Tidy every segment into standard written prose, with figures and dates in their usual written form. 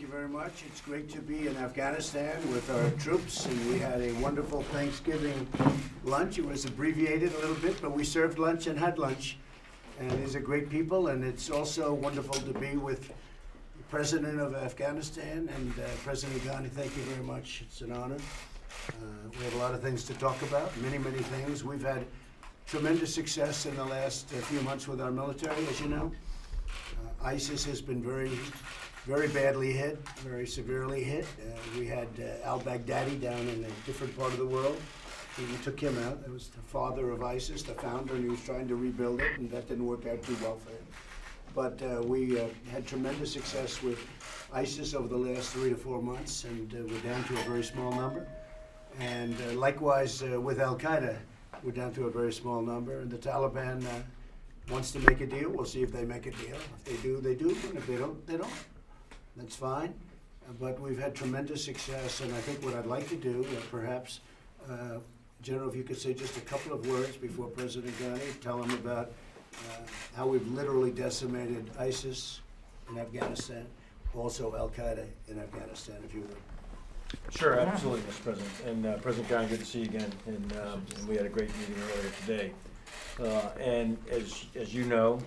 very much. It's great to be in Afghanistan with our troops, and we had a wonderful Thanksgiving lunch. It was abbreviated a little bit, but we served lunch and had lunch. And these are great people, and it's also wonderful to be with the President of Afghanistan and President Ghani. Thank you very much. It's an honor. We have a lot of things to talk about, many, many things. We've had tremendous success in the last few months with our military, as you know. ISIS has been very badly hit, very severely hit. We had al-Baghdadi down in a different part of the world. We took him out. That was the father of ISIS, the founder, and he was trying to rebuild it, and that didn't work out too well for him. But we had tremendous success with ISIS over the last 3 to 4 months, and we're down to a very small number. And likewise with Al-Qaeda, we're down to a very small number, and the Taliban wants to make a deal. We'll see if they make a deal. If they do, they do, and if they don't, they don't. That's fine. But we've had tremendous success, and I think what I'd like to do, perhaps, General, if you could say just a couple of words before President Ghani, tell him about how we've literally decimated ISIS in Afghanistan, also Al-Qaeda in Afghanistan, if you would. Sure, absolutely, Mr. President. And President Ghani, good to see you again. And we had a great meeting earlier today. And as you know,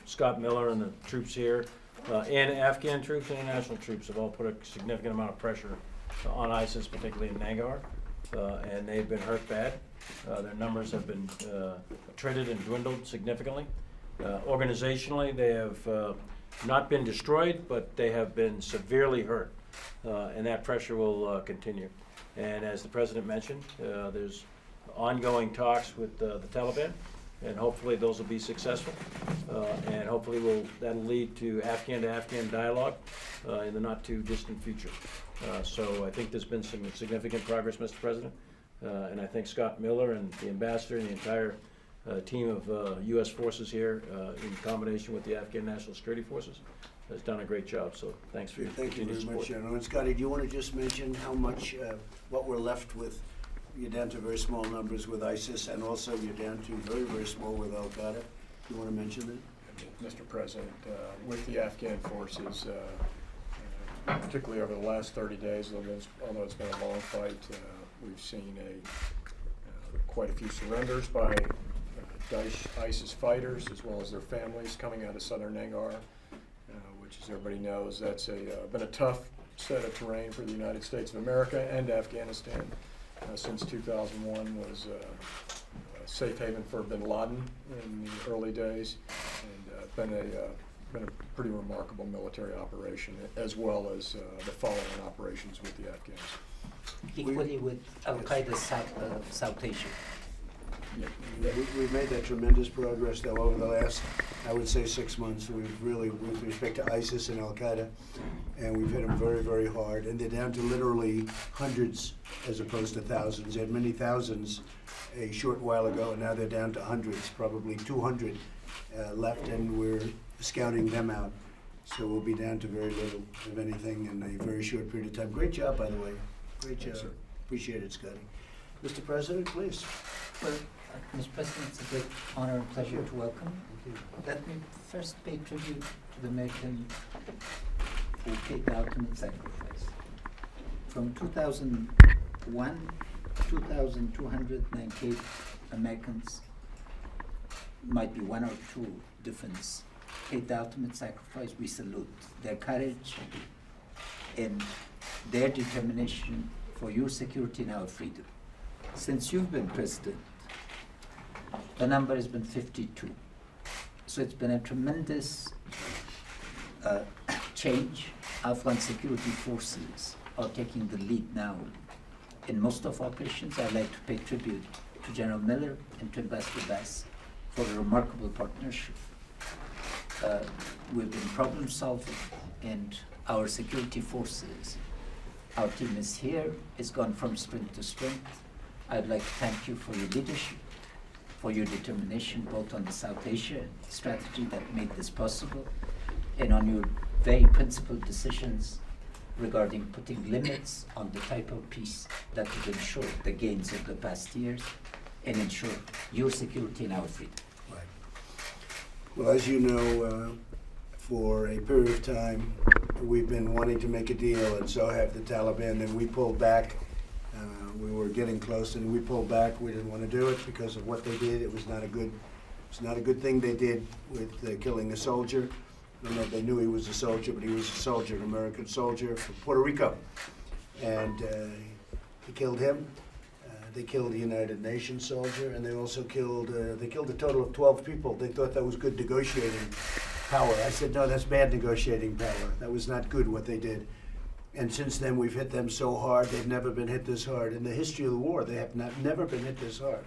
Scott Miller and the troops here, and Afghan troops and international troops have all put a significant amount of pressure on ISIS, particularly in Nangarhar, and they've been hurt bad. Their numbers have been attrited and dwindled significantly. Organizationally, they have not been destroyed, but they have been severely hurt, and that pressure will continue. And as the President mentioned, there's ongoing talks with the Taliban, and hopefully those will be successful, and hopefully that'll lead to Afghan dialogue in the not too distant future. So I think there's been some significant progress, Mr. President, and I think Scott Miller and the ambassador and the entire team of U.S. forces here, in combination with the Afghan National Security Forces, has done a great job. So thanks for your continued support. Thank you very much, General. And Scotty, do you want to just mention how much, what we're left with? You're down to very small numbers with ISIS, and also you're down to very, very small with Al-Qaeda. Do you want to mention that? Mr. President, with the Afghan forces, particularly over the last 30 days, although it's been a long fight, we've seen quite a few surrenders by Daesh ISIS fighters, as well as their families coming out of southern Nangarhar, which, as everybody knows, that's been a tough set of terrain for the United States of America and Afghanistan. Since 2001 was a safe haven for bin Laden in the early days, and been a pretty remarkable military operation, as well as the following operations with the Afghans. Equally with Al-Qaeda South Asia. Yeah, we've made that tremendous progress, though, over the last, I would say, 6 months. We've really, with respect to ISIS and Al-Qaeda, and we've hit them very, very hard. And they're down to literally hundreds as opposed to thousands. They had many thousands a short while ago, and now they're down to hundreds, probably 200 left, and we're scouting them out. So we'll be down to very little, if anything, in a very short period of time. Great job, by the way. Great job. Yes, appreciate it, Scotty. Mr. President, please. Well, Mr. President, it's a great honor and pleasure to welcome. Let me first pay tribute to the American who paid the ultimate sacrifice. From 2001, 2,298 Americans, might be one or two difference, paid the ultimate sacrifice. We salute their courage and their determination for your security and our freedom. Since you've been president, the number has been 52. So it's been a tremendous change. Afghan security forces are taking the lead now in most of operations. I'd like to pay tribute to General Miller and to Ambassador Bass for a remarkable partnership. We've been problem solving, and our security forces, our team is here, it's gone from strength to strength. I'd like to thank you for your leadership, for your determination both on the South Asia strategy that made this possible, and on your very principled decisions regarding putting limits on the type of peace that would ensure the gains of the past years and ensure your security and our freedom. Right. Well, as you know, for a period of time, we've been wanting to make a deal, and so have the Taliban, and we pulled back. We were getting close, and we pulled back. We didn't want to do it because of what they did. It was not a good thing they did with killing a soldier. I don't know if they knew he was a soldier, but he was a soldier, an American soldier from Puerto Rico. And they killed him. They killed a United Nations soldier, and they also killed a total of 12 people. They thought that was good negotiating power. I said, no, that's bad negotiating power. That was not good what they did. And since then, we've hit them so hard. They've never been hit this hard. In the history of the war, they have never been hit this hard.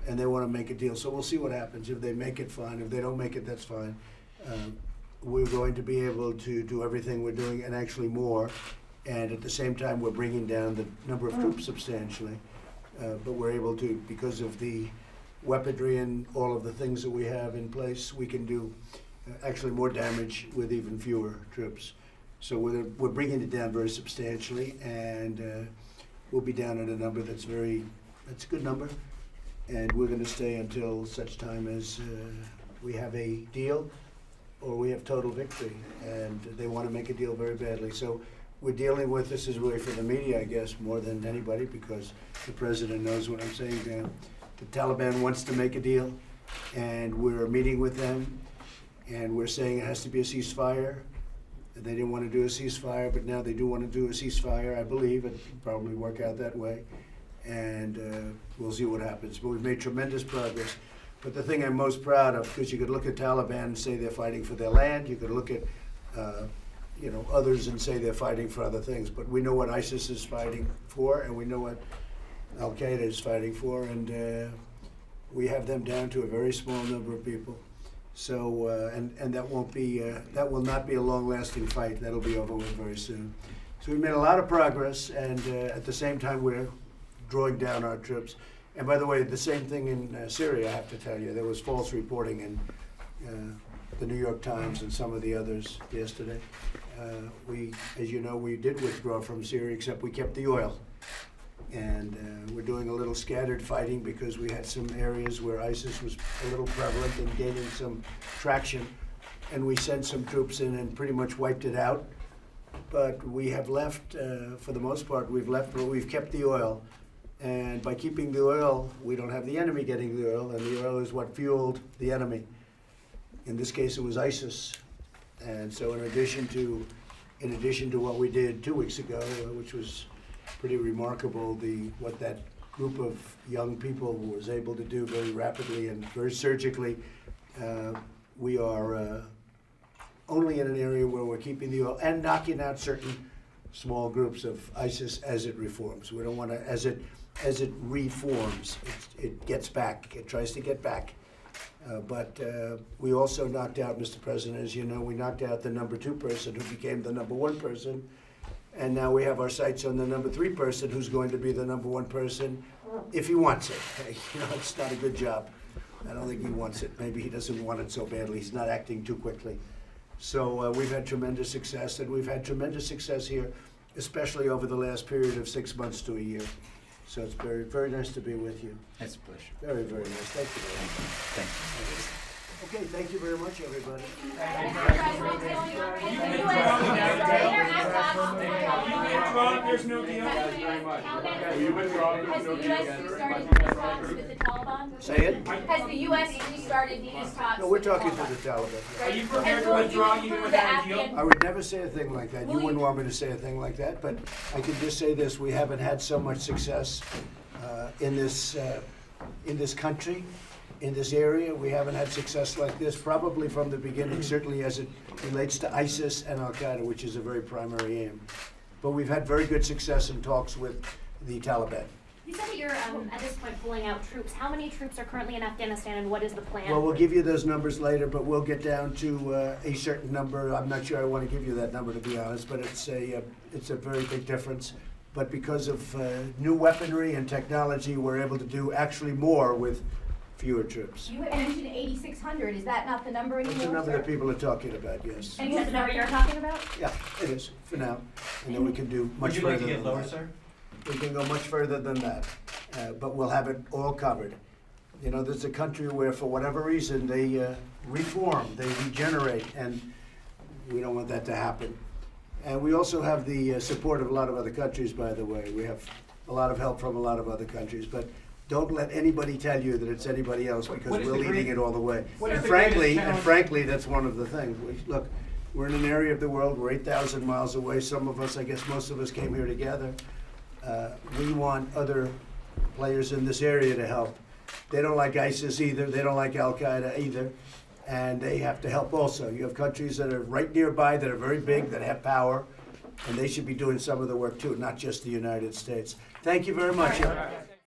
And they want to make a deal. So we'll see what happens. If they make it, fine. If they don't make it, that's fine. We're going to be able to do everything we're doing and actually more. And at the same time, we're bringing down the number of troops substantially. But we're able to, because of the weaponry and all of the things that we have in place, we can do actually more damage with even fewer troops. So we're bringing it down very substantially, and we'll be down at a number that's a good number, and we're going to stay until such time as we have a deal or we have total victory, and they want to make a deal very badly. So we're dealing with, this is really for the media, I guess, more than anybody, because the president knows what I'm saying. The Taliban wants to make a deal, and we're meeting with them, and we're saying it has to be a ceasefire. They didn't want to do a ceasefire, but now they do want to do a ceasefire, I believe. It'll probably work out that way, and we'll see what happens. But we've made tremendous progress. But the thing I'm most proud of, because you could look at Taliban and say they're fighting for their land, you could look at others and say they're fighting for other things. But we know what ISIS is fighting for, and we know what Al Qaeda is fighting for, and we have them down to a very small number of people. So, and that will not be a long-lasting fight. That'll be over with very soon. So we've made a lot of progress, and at the same time, we're drawing down our troops. And by the way, the same thing in Syria, I have to tell you. There was false reporting in the New York Times and some of the others yesterday. As you know, we did withdraw from Syria, except we kept the oil. And we're doing a little scattered fighting because we had some areas where ISIS was a little prevalent and gaining some traction. And we sent some troops in and pretty much wiped it out. But we have left, for the most part, we've kept the oil. And by keeping the oil, we don't have the enemy getting the oil, and the oil is what fueled the enemy. In this case, it was ISIS. And so in addition to what we did 2 weeks ago, which was pretty remarkable, what that group of young people was able to do very rapidly and very surgically. We are only in an area where we're keeping the oil and knocking out certain small groups of ISIS as it reforms. We don't want to, as it reforms, it gets back, it tries to get back. But we also knocked out, Mr. President, as you know, we knocked out the number 2 person who became the number 1 person. And now we have our sights on the number 3 person who's going to be the number 1 person if he wants it. It's not a good job. I don't think he wants it. Maybe he doesn't want it so badly. He's not acting too quickly. So we've had tremendous success, and we've had tremendous success here, especially over the last period of 6 months to a year. So it's very, very nice to be with you. It's a pleasure. Very, very nice. Thank you very much. Thank you. Okay, thank you very much, everybody. There's no deal. Say it? Has the U.S. restarted these talks? No, we're talking to the Taliban. Are you prepared to withdraw even without a deal? I would never say a thing like that. You wouldn't want me to say a thing like that, but I can just say this: we haven't had so much success in this country, in this area. We haven't had success like this probably from the beginning, certainly as it relates to ISIS and Al Qaeda, which is a very primary aim. But we've had very good success in talks with the Taliban. You said that you're, at this point, pulling out troops. How many troops are currently in Afghanistan, and what is the plan? Well, we'll give you those numbers later, but we'll get down to a certain number. I'm not sure I want to give you that number, to be honest, but it's a very big difference. But because of new weaponry and technology, we're able to do actually more with fewer troops. You had mentioned 8,600. Is that not the number anymore, It's the number sir? that people are talking about, yes. And that's the number you're talking about? Yeah, it is, for now. And then we can do much further than that. Sir? We can go much further than that, but we'll have it all covered. You know, there's a country where, for whatever reason, they reform, they regenerate, and we don't want that to happen. And we also have the support of a lot of other countries, by the way. We have a lot of help from a lot of other countries. But don't let anybody tell you that it's anybody else, because What is we're the leading great- it all the way. what is And the greatest frankly, challenge- that's one of the things. Look, we're in an area of the world, we're 8,000 miles away. Some of us, I guess most of us, came here together. We want other players in this area to help. They don't like ISIS either, they don't like Al-Qaeda either, and they have to help also. You have countries that are right nearby, that are very big, that have power, and they should be doing some of the work too, not just the United States. Thank you very much. All right.